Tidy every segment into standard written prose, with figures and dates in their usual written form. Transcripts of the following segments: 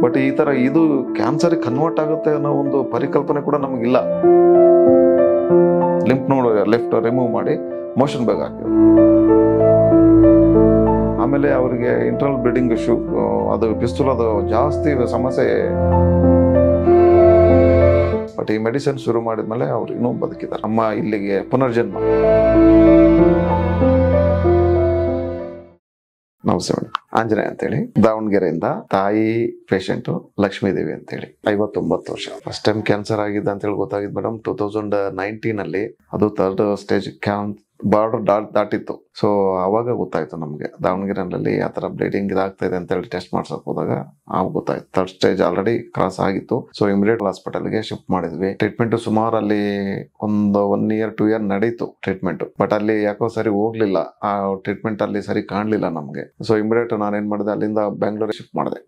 But ಈ ತರ ಇದು ಕ್ಯಾನ್ಸರ್ ಕನ್ವರ್ಟ್ ಆಗುತ್ತೆ ಅನ್ನೋ ಒಂದು ಪರಿಕಲ್ಪನೆ ಕೂಡ ನಮಗಿಲ್ಲ. ಲಿಂಫ್ ನೋಡ್ ಲೆಫ್ಟ್ ರಿಮೂವ್ ಮಾಡಿ ಮೋಷನ್ ಬ್ಯಾಗ್ ಹಾಕಿದ್ರು. ಆಮೇಲೆ ಅವರಿಗೆ ಇಂಟರ್ನಲ್ ಬ್ಲೀಡಿಂಗ್ ಇಶ್ಯೂ, ಅದು ಪಿಸ್ತೂಲ್, ಅದು ಜಾಸ್ತಿ ಸಮಸ್ಯೆ. ಬಟ್ ಈ ಮೆಡಿಸಿನ್ ಶುರು ಮಾಡಿದ್ಮೇಲೆ ಅವ್ರು ಇನ್ನೂ ಬದುಕಿದ್ದಾರೆ. ಅಮ್ಮ ಇಲ್ಲಿಗೆ ಪುನರ್ಜನ್ಮ. ನಮಸ್ತೆ ಮೇಡಮ್, ಆಂಜನೇಯ ಅಂತೇಳಿ, ದಾವಣಗೆರೆಯಿಂದ. ತಾಯಿ ಪೇಷಂಟ್ ಲಕ್ಷ್ಮೀದೇವಿ ಅಂತೇಳಿ, 59 ವರ್ಷ. ಫಸ್ಟ್ ಟೈಮ್ ಕ್ಯಾನ್ಸರ್ ಆಗಿದೆ ಅಂತ ಹೇಳಿ ಗೊತ್ತಾಗಿದ್ದು ಮೇಡಮ್ 2019 ಅಲ್ಲಿ. ಅದು 3rd ಸ್ಟೇಜ್ ಬಾರ್ಡರ್ ದಾಟಿತ್ತು. ಸೊ ಅವಾಗ ಗೊತ್ತಾಯ್ತು ನಮ್ಗೆ ದಾವಣಗೆರೆಯಲ್ಲಿ ಆ ತರ ಬ್ಲೀಡಿಂಗ್ ಇದಾಗ್ತಾ ಇದೆ ಅಂತ ಹೇಳಿ ಟೆಸ್ಟ್ ಮಾಡ್ಸಕ್ ಹೋದಾಗ ಆವಾಗ ಗೊತ್ತಾಯ್ತು 3rd ಸ್ಟೇಜ್ ಆಲ್ರೆಡಿ ಕ್ರಾಸ್ ಆಗಿತ್ತು. ಸೊ ಇಮಿಡಿಯೇಟ್ ಹಾಸ್ಪಿಟಲ್ಗೆ ಶಿಫ್ಟ್ ಮಾಡಿದ್ವಿ. ಟ್ರೀಟ್ಮೆಂಟ್ ಸುಮಾರು ಅಲ್ಲಿ ಒಂದು 1 year 2 year ನಡೀತು ಟ್ರೀಟ್ಮೆಂಟ್. ಬಟ್ ಅಲ್ಲಿ ಯಾಕೋ ಸರಿ ಹೋಗ್ಲಿಲ್ಲ, ಆ ಟ್ರೀಟ್ಮೆಂಟ್ ಅಲ್ಲಿ ಸರಿ ಕಾಣ್ಲಿಲ್ಲ ನಮ್ಗೆ. ಸೊ ಇಮಿಡಿಯೇಟ್ ನಾನೇನ್ ಮಾಡಿದೆ, ಅಲ್ಲಿಂದ ಬೆಂಗಳೂರು ಶಿಫ್ಟ್ ಮಾಡಿದೆ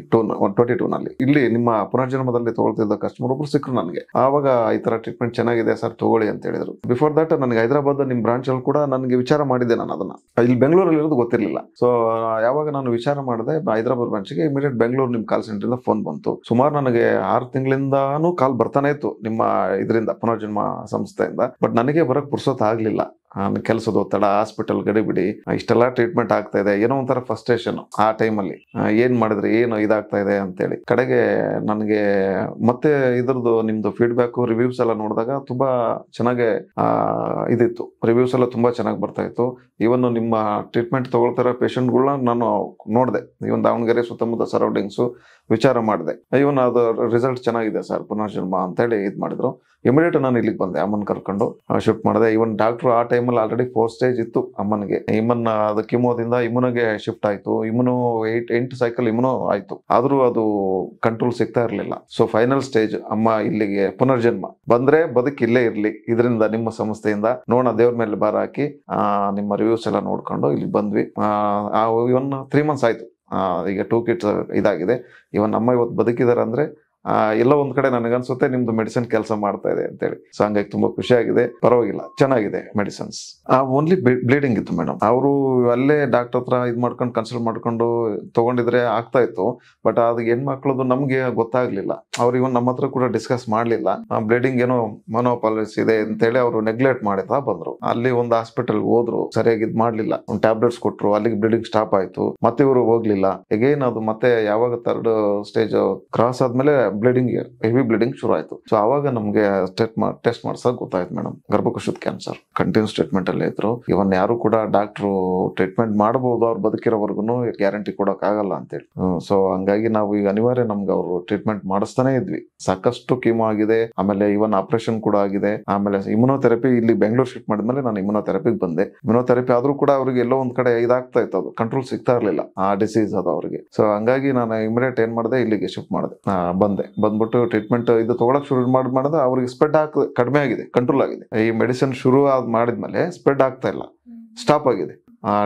2022 ನಲ್ಲಿ. ಇಲ್ಲಿ ನಿಮ್ಮ ಪುನರ್ಜನ್ಮದಲ್ಲಿ ತಗೊಳ್ತಿದ್ದ ಕಸ್ಟಮರ್ ಒಬ್ರು ಸಿಕ್ಕರು ನನಗೆ. ಆವಾಗ ಈ ತರ ಟ್ರೀಟ್ಮೆಂಟ್ ಚೆನ್ನಾಗಿದೆ ಸರ್, ತಗೊಳ್ಳಿ ಅಂತ ಹೇಳಿದ್ರು. ಬಿಫೋರ್ ದಟ್ ನನಗೆ ಹೈದರಾಬಾದ್ ನಿಮ್ ಬ್ರಾಂಚ್ ಅಲ್ಲಿ ಕೂಡ ನನಗೆ ವಿಚಾರ ಮಾಡಿದ್ದೆ. ನಾನು ಅದನ್ನ ಇಲ್ಲಿ ಬೆಂಗಳೂರಲ್ಲಿ ಇರೋದು ಗೊತ್ತಿರ್ಲಿಲ್ಲ. ಸೊ ಯಾವಾಗ ನಾನು ವಿಚಾರ ಮಾಡಿದೆ ಹೈದರಾಬಾದ್ ಬ್ರಾಂಚ್ಗೆ, ಇಮಿಡಿಯೇಟ್ ಬೆಂಗಳೂರು ನಿಮ್ ಕಾಲ್ ಸೆಂಟರ್ ಇಂದ ಫೋನ್ ಬಂತು. ಸುಮಾರು ನನಗೆ 6 ತಿಂಗಳಿಂದಾನು ಕಾಲ್ ಬರ್ತಾನೆ ಇತ್ತು ನಿಮ್ಮ ಇದರಿಂದ ಪುನರ್ಜನ್ಮ ಸಂಸ್ಥೆಯಿಂದ. ಬಟ್ ನನಗೆ ಬರಕ್ ಪುರ್ಸೊತ್ ಆಗ್ಲಿಲ್ಲ. ಕೆಲಸದ ಒತ್ತಡ, ಹಾಸ್ಪಿಟಲ್ ಗಡಿಬಿಡಿ, ಇಷ್ಟೆಲ್ಲ ಟ್ರೀಟ್ಮೆಂಟ್ ಆಗ್ತಾ ಇದೆ, ಏನೋ ಒಂಥರ ಫ್ರಸ್ಟ್ರೇಷನ್ ಆ ಟೈಮಲ್ಲಿ. ಏನ್ ಮಾಡಿದ್ರೆ ಏನು ಇದಾಗ್ತಾ ಇದೆ ಅಂತೇಳಿ ಕಡೆಗೆ ನನಗೆ ಮತ್ತೆ ಇದ್ರದ್ದು ನಿಮ್ದು ಫೀಡ್ಬ್ಯಾಕ್ ರಿವ್ಯೂಸ್ ಎಲ್ಲ ನೋಡಿದಾಗ ತುಂಬಾ ಚೆನ್ನಾಗಿ ಇದಿತ್ತು. ರಿವ್ಯೂಸ್ ಎಲ್ಲ ತುಂಬಾ ಚೆನ್ನಾಗಿ ಬರ್ತಾ ಇತ್ತು. ಇವನ್ ನಿಮ್ಮ ಟ್ರೀಟ್ಮೆಂಟ್ ತಗೊಳ್ತಾರ ಪೇಷಂಟ್ಗಳನ್ನ ನಾನು ನೋಡಿದೆ. ಇವನ್ ದಾವಣಗೆರೆ ಸುತ್ತಮುತ್ತ ಸರೌಂಡಿಂಗ್ಸ್ ವಿಚಾರ ಮಾಡಿದೆ. ಇವನ್ ಅದು ರಿಸಲ್ಟ್ ಚೆನ್ನಾಗಿದೆ ಸರ್ ಪುನರ್ಜನ್ಮ ಅಂತೇಳಿ ಇದ್ ಮಾಡಿದ್ರು. ಇಮಿಡಿಯೇಟ್ ನಾನು ಇಲ್ಲಿಗೆ ಬಂದೆ, ಅಮ್ಮನ್ ಕರ್ಕೊಂಡು ಶಿಫ್ಟ್ ಮಾಡಿದೆ. ಇವನ್ ಡಾಕ್ಟರ್ ಆ ಟೈಮಲ್ಲಿ ಆಲ್ರೆಡಿ 4 ಸ್ಟೇಜ್ ಇತ್ತು ಅಮ್ಮನಿಗೆ. ಅದು ಕಿಮೋದಿಂದ ಇಮ್ಯುನೋಗೆ ಶಿಫ್ಟ್ ಆಯ್ತು. ಇಮ್ಯುನೋ 8 ಸೈಕಲ್ ಇಮ್ಯುನೋ ಆಯ್ತು, ಆದ್ರೂ ಅದು ಕಂಟ್ರೋಲ್ ಸಿಗ್ತಾ ಇರ್ಲಿಲ್ಲ. ಸೊ ಫೈನಲ್ ಸ್ಟೇಜ್ ಅಮ್ಮ ಇಲ್ಲಿಗೆ ಪುನರ್ಜನ್ಮ ಬಂದ್ರೆ ಬದುಕಿ ಇಲ್ಲೇ ಇರ್ಲಿ, ಇದರಿಂದ ನಿಮ್ಮ ಸಂಸ್ಥೆಯಿಂದ ನೋಡೋಣ, ದೇವ್ರ ಮೇಲೆ ಭಾರ ಹಾಕಿ ನಿಮ್ಮ ರಿವ್ಯೂಸ್ ಎಲ್ಲ ನೋಡ್ಕೊಂಡು ಇಲ್ಲಿ ಬಂದ್ವಿ. ಇವನ್ 3 months ಆಯ್ತು. ಈಗ 2 kids ಇದಾಗಿದೆ. ಇವನ್ ಅಮ್ಮ ಇವತ್ತು ಬದುಕಿದಾರೆ ಅಂದ್ರೆ ಎಲ್ಲ ಒಂದ್ ಕಡೆ ನನಗನ್ಸುತ್ತೆ ನಿಮ್ದು ಮೆಡಿಸಿನ್ ಕೆಲಸ ಮಾಡ್ತಾ ಇದೆ ಅಂತೇಳಿ. ಸೊ ಹಂಗಾಗಿ ತುಂಬಾ ಖುಷಿ ಆಗಿದೆ. ಪರವಾಗಿಲ್ಲ, ಚೆನ್ನಾಗಿದೆ ಮೆಡಿಸಿನ್ಸ್. ಓನ್ಲಿ ಬ್ಲೀಡಿಂಗ್ ಇತ್ತು ಮೇಡಮ್. ಅವರು ಅಲ್ಲೇ ಡಾಕ್ಟರ್ ಹತ್ರ ಇದ್ ಮಾಡ್ಕೊಂಡು ಕನ್ಸಲ್ಟ್ ಮಾಡ್ಕೊಂಡು ತಗೊಂಡಿದ್ರೆ ಆಗ್ತಾ ಇತ್ತು. ಬಟ್ ಅದು ಹೆಣ್ಮಕ್ಳದು ನಮ್ಗೆ ಗೊತ್ತಾಗ್ಲಿಲ್ಲ. ಅವ್ರು ಇವನ್ ನಮ್ಮ ಹತ್ರ ಕೂಡ ಡಿಸ್ಕಸ್ ಮಾಡ್ಲಿಲ್ಲ. ಬ್ಲೀಡಿಂಗ್ ಏನೋ ಮೊನೋಪಾಲಿಸ್ ಇದೆ ಅಂತೇಳಿ ಅವರು ನೆಗ್ಲೆಕ್ಟ್ ಮಾಡಿದ ಬಂದ್ರು. ಅಲ್ಲಿ ಒಂದು ಹಾಸ್ಪಿಟಲ್ ಹೋದ್ರು, ಸರಿಯಾಗಿ ಇದ್ ಮಾಡ್ಲಿಲ್ಲ. ಒಂದು ಟ್ಯಾಬ್ಲೆಟ್ಸ್ ಕೊಟ್ರು, ಅಲ್ಲಿಗೆ ಬ್ಲೀಡಿಂಗ್ ಸ್ಟಾಪ್ ಆಯ್ತು. ಮತ್ತೆ ಇವರು ಹೋಗ್ಲಿಲ್ಲ. ಅಗೇನ್ ಅದು ಮತ್ತೆ ಯಾವಾಗ 3rd ಸ್ಟೇಜ್ ಕ್ರಾಸ್ ಆದ್ಮೇಲೆ ಬ್ಲೀಡಿಂಗ್, ಹೆವಿ ಬ್ಲೀಡಿಂಗ್ ಶುರು ಆಯ್ತು. ಸೊ ಅವಾಗ ನಮ್ಗೆ ಟೆಸ್ಟ್ ಮಾಡ್ಸಕ್ ಗೊತ್ತಾಯ್ತು ಮೇಡಮ್, ಗರ್ಭಕೋಶದ ಕ್ಯಾನ್ಸರ್. ಕಂಟಿನ್ಯೂಸ್ ಟ್ರೀಟ್ಮೆಂಟ್ ಅಲ್ಲೇ ಇದ್ರು. ಇವನ್ ಯಾರು ಕೂಡ ಡಾಕ್ಟ್ರು ಟ್ರೀಟ್ಮೆಂಟ್ ಮಾಡಬಹುದು, ಅವ್ರು ಬದುಕಿರೋವರೆಗೂ ಗ್ಯಾರಂಟಿ ಕೊಡಕ್ ಆಗಲ್ಲ ಅಂತೇಳಿ. ಸೊ ಹಂಗಾಗಿ ನಾವು ಈಗ ಅನಿವಾರ್ಯ ನಮ್ಗೆ ಅವರು ಟ್ರೀಟ್ಮೆಂಟ್ ಮಾಡಿಸ್ತಾನೆ ಇದ್ವಿ. ಸಾಕಷ್ಟು ಕೀಮೋ ಆಗಿದೆ, ಆಮೇಲೆ ಇವನ್ ಆಪರೇಷನ್ ಕೂಡ ಆಗಿದೆ. ಆಮೇಲೆ ಇಮ್ಯುನೋಥೆರಪಿ ಇಲ್ಲಿ ಬೆಂಗಳೂರು ಶಿಫ್ಟ್ ಮಾಡಿದ್ಮೇಲೆ ನಾನು ಇಮ್ಯುನೋಥೆರಪಿಗೆ ಬಂದೆ. ಇಮ್ಯುನೋಥೆರಪಿ ಆದ್ರೂ ಕೂಡ ಅವ್ರಿಗೆ ಎಲ್ಲೋ ಒಂದ್ ಕಡೆ ಇದಾಗ್ತಾ ಇತ್ತು, ಅದು ಕಂಟ್ರೋಲ್ ಸಿಗ್ತಾ ಇರ್ಲಿಲ್ಲ ಆ ಡಿಸೀಸ್ ಅದು ಅವ್ರಿಗೆ. ಸೊ ಹಂಗಾಗಿ ನಾನು ಇಮಿಡಿಯೇಟ್ ಏನ್ ಮಾಡಿದೆ, ಇಲ್ಲಿಗೆ ಶಿಫ್ಟ್ ಮಾಡಿದೆ. ಬಂದ್ಬಿಟ್ಟು ಟ್ರೀಟ್ಮೆಂಟ್ ಇದು ತಗೊಳಕ್ ಶುರು ಮಾಡಿದ್ರೆ ಅವ್ರಿಗೆ ಸ್ಪ್ರೆಡ್ ಕಡಿಮೆ ಆಗಿದೆ, ಕಂಟ್ರೋಲ್ ಆಗಿದೆ. ಈ ಮೆಡಿಸಿನ್ ಶುರು ಮಾಡಿದ್ಮೇಲೆ ಸ್ಪ್ರೆಡ್ ಆಗ್ತಾ ಇಲ್ಲ, ಸ್ಟಾಪ್ ಆಗಿದೆ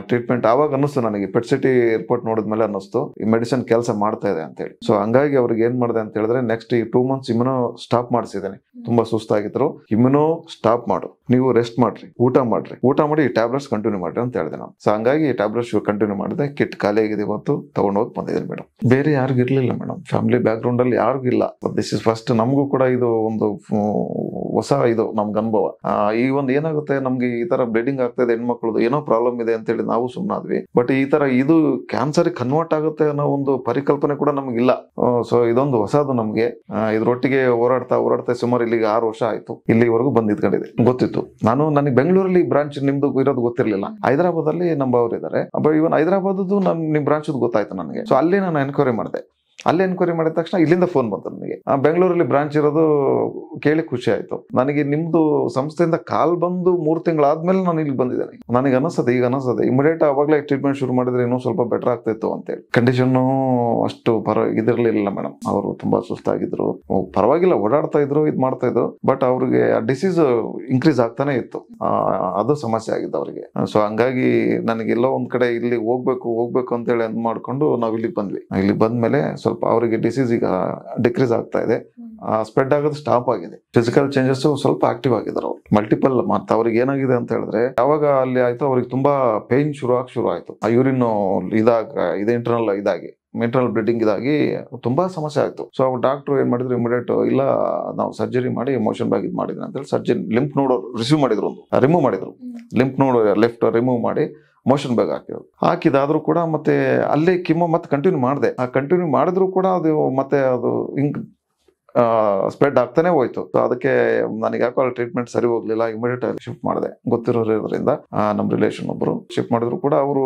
ಟ್ರೀಟ್ಮೆಂಟ್. ಆವಾಗ ಅನ್ನಿಸ್ತು ನನಗೆ, ಪೆಟ್ ಸಿಟಿ ರಿಪೋರ್ಟ್ ನೋಡಿದ್ಮೇಲೆ ಅನ್ನಿಸ್ತು ಈ ಮೆಡಿಸಿನ್ ಕೆಲಸ ಮಾಡ್ತಾ ಇದೆ ಅಂತ ಹೇಳಿ. ಸೊ ಹಂಗಾಗಿ ಅವ್ರಿಗೆ ಏನ್ ಮಾಡಿದೆ ಅಂತ ಹೇಳಿದ್ರೆ, ನೆಕ್ಸ್ಟ್ ಈ 2 months ಇಮ್ಯುನೋ ಸ್ಟಾಪ್ ಮಾಡಿಸಿದ್ದೇನೆ. ತುಂಬಾ ಸುಸ್ತಾಗಿದ್ರು. ಇಮ್ಯುನೋ ಸ್ಟಾಪ್ ಮಾಡು, ನೀವು ರೆಸ್ಟ್ ಮಾಡ್ರಿ, ಊಟ ಮಾಡಿ ಈ ಟ್ಯಾಬ್ಲೆಟ್ಸ್ ಕಂಟಿನ್ಯೂ ಮಾಡ್ರಿ ಅಂತ ಹೇಳಿದೆ ನಾನು. ಸೊ ಹಂಗಾಗಿ ಈ ಟ್ಯಾಬ್ಲೆಟ್ಸ್ ಕಂಟಿನ್ಯೂ ಮಾಡಿದೆ. ಕಿಟ್ ಖಾಲಿ ಆಗಿದೆ, ಇವತ್ತು ತಗೊಂಡೋಗಿ ಬಂದಿದ್ದೀನಿ ಮೇಡಮ್. ಬೇರೆ ಯಾರಿಗೂ ಇರ್ಲಿಲ್ಲ ಮೇಡಮ್, ಫ್ಯಾಮಿಲಿ ಬ್ಯಾಕ್ ಗ್ರೌಂಡ್ ಅಲ್ಲಿ ಯಾರಿಗೂ ಇಲ್ಲ. This is first. ನಮಗೂ ಕೂಡ ಇದು ಒಂದು ಹೊಸ ಇದು ನಮ್ಗೆ ಅನುಭವ. ಈ ಒಂದು ಏನಾಗುತ್ತೆ, ನಮ್ಗೆ ಈ ತರ ಬ್ಲೀಡಿಂಗ್ ಆಗ್ತಾ ಇದೆ, ಹೆಣ್ಮಕ್ಳದು ಏನೋ ಪ್ರಾಬ್ಲಮ್ ಇದೆ ಅಂತೇಳಿ ನಾವು ಸುಮ್ಮನಾದ್ವಿ. ಬಟ್ ಈ ತರ ಇದು ಕ್ಯಾನ್ಸರ್ ಕನ್ವರ್ಟ್ ಆಗುತ್ತೆ ಅನ್ನೋ ಒಂದು ಪರಿಕಲ್ಪನೆ ಕೂಡ ನಮಗಿಲ್ಲ. ಸೊ ಇದೊಂದು ಹೊಸದು ನಮ್ಗೆ. ಇದ್ರೊಟ್ಟಿಗೆ ಹೋರಾಡ್ತಾ ಸುಮಾರು ಇಲ್ಲಿಗೆ 6 ವರ್ಷ ಆಯ್ತು. ಇಲ್ಲಿವರೆಗೂ ಬಂದಿದ್ಕೊಂಡಿದೆ. ಗೊತ್ತಿತ್ತು, ನನಗೆ ಬೆಂಗಳೂರಲ್ಲಿ ಬ್ರಾಂಚ್ ನಿಮ್ದು ಇರೋದು ಗೊತ್ತಿರ್ಲಿಲ್ಲ. ಹೈದರಾಬಾದ್ ಅಲ್ಲಿ ನಮ್ಮವ್ರು ಇದಾರೆ. ಇವನ್ ಹೈದರಾಬಾದ್ ನಿಮ್ ಬ್ರಾಂಚ್ ಗೊತ್ತಾಯ್ತು ನನಗೆ. ಸೊ ಅಲ್ಲಿ ನಾನು ಎನ್ಕ್ವೈರಿ ಮಾಡಿದೆ. ಅಲ್ಲಿ ಎನ್ಕ್ವೈರಿ ಮಾಡಿದ ತಕ್ಷಣ ಇಲ್ಲಿಂದ ಫೋನ್ ಬಂತು ನನಗೆ. ಬೆಂಗಳೂರಲ್ಲಿ ಬ್ರಾಂಚ್ ಇರೋದು ಕೇಳಿ ಖುಷಿ ಆಯ್ತು ನನಗೆ. ನಿಮ್ದು ಸಂಸ್ಥೆಯಿಂದ ಕಾಲ್ ಬಂದು 3 ತಿಂಗಳಾದ್ಮೇಲೆ ನಾನು ಇಲ್ಲಿ ಬಂದಿದ್ದೇನೆ. ನನಗೆ ಈಗ ಅನಿಸ್ತದೆ ಇಮಿಡಿಯೇಟ್ ಅವಾಗಲೇ ಟ್ರೀಟ್ಮೆಂಟ್ ಶುರು ಮಾಡಿದ್ರೆ ಇನ್ನೂ ಸ್ವಲ್ಪ ಬೆಟರ್ ಆಗ್ತಿತ್ತು ಅಂತೇಳಿ. ಕಂಡೀಷನ್ ಅಷ್ಟು ಇದಿರ್ಲಿಲ್ಲ ಮೇಡಮ್. ಅವರು ತುಂಬಾ ಸುಸ್ತಾಗಿದ್ರು. ಪರವಾಗಿಲ್ಲ, ಓಡಾಡ್ತಾ ಇದ್ರು, ಇದ್ ಮಾಡ್ತಾ ಇದ್ರು. ಬಟ್ ಅವ್ರಿಗೆ ಡಿಸೀಸ್ ಇನ್ಕ್ರೀಸ್ ಆಗ್ತಾನೆ ಇತ್ತು. ಅದು ಸಮಸ್ಯೆ ಆಗಿದ್ದು ಅವರಿಗೆ. ಸೊ ಹಂಗಾಗಿ ನನಗೆಲ್ಲೋ ಒಂದ್ ಕಡೆ ಇಲ್ಲಿ ಹೋಗ್ಬೇಕು ಅಂತೇಳಿ ಮಾಡ್ಕೊಂಡು ನಾವು ಇಲ್ಲಿಗೆ ಬಂದ್ವಿ. ಇಲ್ಲಿ ಬಂದ್ಮೇಲೆ ಸ್ವಲ್ಪ ಅವರಿಗೆ ಡಿಸೀಸ್ ಈಗ ಡಿಕ್ರೀಸ್ ಆಗ್ತಾ ಇದೆ, ಸ್ಪ್ರೆಡ್ ಆಗೋದು ಸ್ಟಾಪ್ ಆಗಿದೆ. ಫಿಸಿಕಲ್ ಚೇಂಜಸ್ ಸ್ವಲ್ಪ ಆಕ್ಟಿವ್ ಆಗಿದ್ದಾರೆ ಅವ್ರು. ಮಲ್ಟಿಪಲ್ ಮತ್ತೆ ಅವ್ರಿಗೆ ಏನಾಗಿದೆ ಅಂತ ಹೇಳಿದ್ರೆ, ಯಾವಾಗ ಅಲ್ಲಿ ಆಯ್ತು ಅವ್ರಿಗೆ ತುಂಬಾ ಪೇನ್ ಶುರು ಆಯ್ತು. ಆ ಯೂರಿನ್ ಇದು ಇಂಟರ್ನಲ್ ಇದಾಗಿ ಮೆಂಟಲ್ ಬ್ಲೀಡಿಂಗ್ ಇದಾಗಿ ತುಂಬಾ ಸಮಸ್ಯೆ ಆಯ್ತು. ಸೊ ಡಾಕ್ಟರ್ ಏನ್ ಮಾಡಿದ್ರು, ಇಮಿಡಿಯೇಟ್ ಇಲ್ಲ ನಾವು ಸರ್ಜರಿ ಮಾಡಿ ಮೋಷನ್ ಬ್ಯಾಗ್ ಇದು ಮಾಡಿದ್ವಿ ಅಂತೇಳಿ ಸರ್ಜರಿ ಲಿಂಪ್ ನೋಡ್ ರಿಮೂವ್ ಮಾಡಿದ್ರು ಲಿಂಪ್ ನೋಡ್ ಲೆಫ್ಟ್ ರಿಮೂವ್ ಮಾಡಿ ಮೋಷನ್ ಬ್ಯಾಗ್ ಹಾಕಿದಾದ್ರೂ ಕೂಡ ಮತ್ತೆ ಅಲ್ಲೇ ಕಿಮೋ ಮತ್ತೆ ಕಂಟಿನ್ಯೂ ಮಾಡಿದ್ರು ಕೂಡ ಅದು ಮತ್ತೆ ಅದು ಹಿಂಗ್ ಸ್ಪ್ರೆಡ್ ಆಗ್ತಾನೆ ಹೋಯ್ತು. ಅದಕ್ಕೆ ನನಗೆ ಯಾಕೋ ಟ್ರೀಟ್ಮೆಂಟ್ ಸರಿ ಹೋಗ್ಲಿಲ್ಲ, ಇಮಿಡಿಯೇಟ್ ಆಗಿ ಶಿಫ್ಟ್ ಮಾಡಿದೆ. ಗೊತ್ತಿರೋದ್ರಿಂದ ನಮ್ಮ ರಿಲೇಷನ್ ಒಬ್ರು ಶಿಫ್ಟ್ ಮಾಡಿದ್ರು ಕೂಡ ಅವರು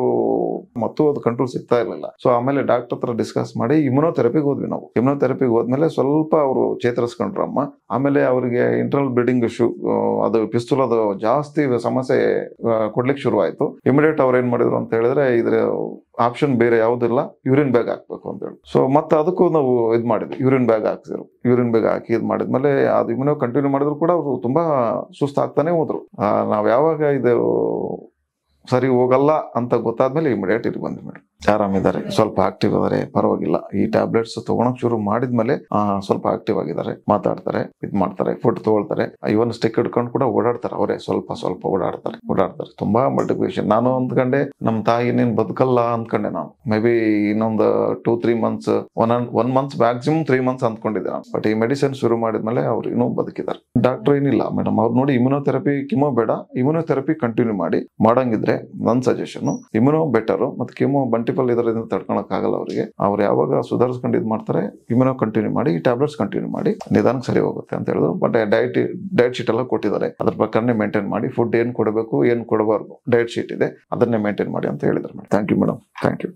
ಮತ್ತು ಅದು ಕಂಟ್ರೋಲ್ ಸಿಗ್ತಾ ಇರಲಿಲ್ಲ. ಸೊ ಆಮೇಲೆ ಡಾಕ್ಟರ್ ಹತ್ರ ಡಿಸ್ಕಸ್ ಮಾಡಿ ಇಮ್ಯುನೋಥೆರಪಿಗೆ ಹೋದ್ವಿ ನಾವು. ಇಮ್ಯುನೋಥೆರಪಿಗೆ ಹೋದ್ಮೇಲೆ ಸ್ವಲ್ಪ ಅವರು ಚೇತರಿಸ್ಕೊಂಡ್ರು ಅಮ್ಮ. ಆಮೇಲೆ ಅವರಿಗೆ ಇಂಟರ್ನಲ್ ಬ್ಲೀಡಿಂಗ್ ಅದು ಪಿಸ್ತೂಲ್ ಅದು ಜಾಸ್ತಿ ಸಮಸ್ಯೆ ಕೊಡ್ಲಿಕ್ಕೆ ಶುರು ಆಯ್ತು. ಇಮಿಡಿಯೇಟ್ ಅವ್ರು ಏನ್ ಮಾಡಿದ್ರು ಅಂತ ಹೇಳಿದ್ರೆ, ಇದ್ರ ಆಪ್ಷನ್ ಬೇರೆ ಯಾವುದಿಲ್ಲ, ಯೂರಿನ್ ಬ್ಯಾಗ್ ಹಾಕ್ಬೇಕು ಅಂತ ಹೇಳಿ. ಸೊ ಮತ್ತೆ ಅದಕ್ಕೂ ನಾವು ಇದು ಮಾಡಿದ್ವಿ, ಯೂರಿನ್ ಬ್ಯಾಗ್ ಹಾಕ್ಸಿದ್ರು. ಯೂರಿನ್ ಬ್ಯಾಗ್ ಹಾಕಿ ಇದು ಮಾಡಿದ್ಮೇಲೆ ಅದು ಇಮ್ಯುನೋ ಕಂಟಿನ್ಯೂ ಮಾಡಿದ್ರು ಕೂಡ ಅವರು ತುಂಬಾ ಸುಸ್ತಾಗ್ತಾನೆ ಹೋದ್ರು. ನಾವ್ ಯಾವಾಗ ಇದು ಸರಿ ಹೋಗಲ್ಲ ಅಂತ ಗೊತ್ತಾದ್ಮೇಲೆ ಇಮಿಡಿಯೇಟ್ ಇಲ್ಲಿ ಬಂದ್ವಿ ಮೇಡಮ್. ಆರಾಮಿದ್ದಾರೆ, ಸ್ವಲ್ಪ ಆಕ್ಟಿವ್ ಇದಾರೆ, ಪರವಾಗಿಲ್ಲ. ಈ ಟ್ಯಾಬ್ಲೆಟ್ಸ್ ತಗೊಳಕ್ ಶುರು ಮಾಡಿದ್ಮೇಲೆ ಸ್ವಲ್ಪ ಆಕ್ಟಿವ್ ಆಗಿದ್ದಾರೆ, ಮಾತಾಡ್ತಾರೆ, ಇದ್ ಮಾಡ್ತಾರೆ, ಫುಡ್ ತಗೊಳ್ತಾರೆ. ಇವನ್ ಸ್ಟಿಕ್ ಹಿಡ್ಕೊಂಡು ಕೂಡ ಓಡಾಡ್ತಾರೆ. ಅವರೇ ಸ್ವಲ್ಪ ಓಡಾಡ್ತಾರೆ. ತುಂಬಾ ಮಲ್ಟಿಪ್ಲಿಕೇಶನ್. ನಾನು ಅಂದ್ಕೊಂಡೆ ನಮ್ ತಾಯಿ ನೀನ್ ಬದುಕಲ್ಲ ಅಂದ್ಕೊಂಡೆ ನಾನು. ಮೇ ಬಿ ಇನ್ನೊಂದು 2-3 ಮಂತ್ಸ್, 1 ಮಂತ್ ಮ್ಯಾಕ್ಸಿಮಮ್ 3 ಮಂತ್ಸ್ ಅಂದ್ಕೊಂಡಿದ್ದೆ ನಾನು. ಬಟ್ ಈ ಮೆಡಿಸಿನ್ ಶುರು ಮಾಡಿದ್ಮೇಲೆ ಅವ್ರು ಇನ್ನೂ ಬದುಕಿದ್ದಾರೆ. ಡಾಕ್ಟರ್ ಏನಿಲ್ಲ ಮೇಡಮ್, ಅವ್ರು ನೋಡಿ ಇಮ್ಯುನೋಥೆರಪಿ ಕಿಮೋ ಬೇಡ, ಇಮ್ಯುನೋಥೆರಪಿ ಕಂಟಿನ್ಯೂ ಮಾಡಂಗಿದ್ರೆ ನನ್ನ ಸಜೆಷನ್ ಇಮ್ಯುನೋ ಬೆಟರ್. ಮತ್ತೆ ಕಿಮೋ ಮಲ್ಟಿಪಲ್ ಇದರಿಂದ ತಡ್ಕೊಳಕ್ ಆಗಲ್ಲ ಅವರಿಗೆ. ಅವ್ರು ಯಾವಾಗ ಸುಧಾರಿಸ್ಕೊಂಡು ಇದು ಮಾಡ್ತಾರೆ, ಇಮ್ಯುನೋ ಕಂಟಿನ್ಯೂ ಮಾಡಿ, ಈ ಟ್ಯಾಬ್ಲೆಟ್ಸ್ ಕಂಟಿನ್ಯೂ ಮಾಡಿ, ನಿಧಾನಕ್ಕೆ ಸರಿ ಹೋಗುತ್ತೆ ಅಂತ ಹೇಳಿದ್ರು. ಬಟ್ ಡಯಟ್ ಶೀಟ್ ಎಲ್ಲ ಕೊಟ್ಟಿದ್ದಾರೆ, ಅದ್ರ ಪ್ರಕಾರನೇ ಮೇಂಟೈನ್ ಮಾಡಿ, ಫುಡ್ ಏನ್ ಕೊಡಬೇಕು ಏನ್ ಕೊಡಬಾರ್ದು ಡಯಟ್ ಶೀಟ್ ಇದೆ, ಅದನ್ನೇ ಮೇಂಟೈನ್ ಮಾಡಿ ಅಂತ ಹೇಳಿದ್ರು madam. Thank you madam, thank you.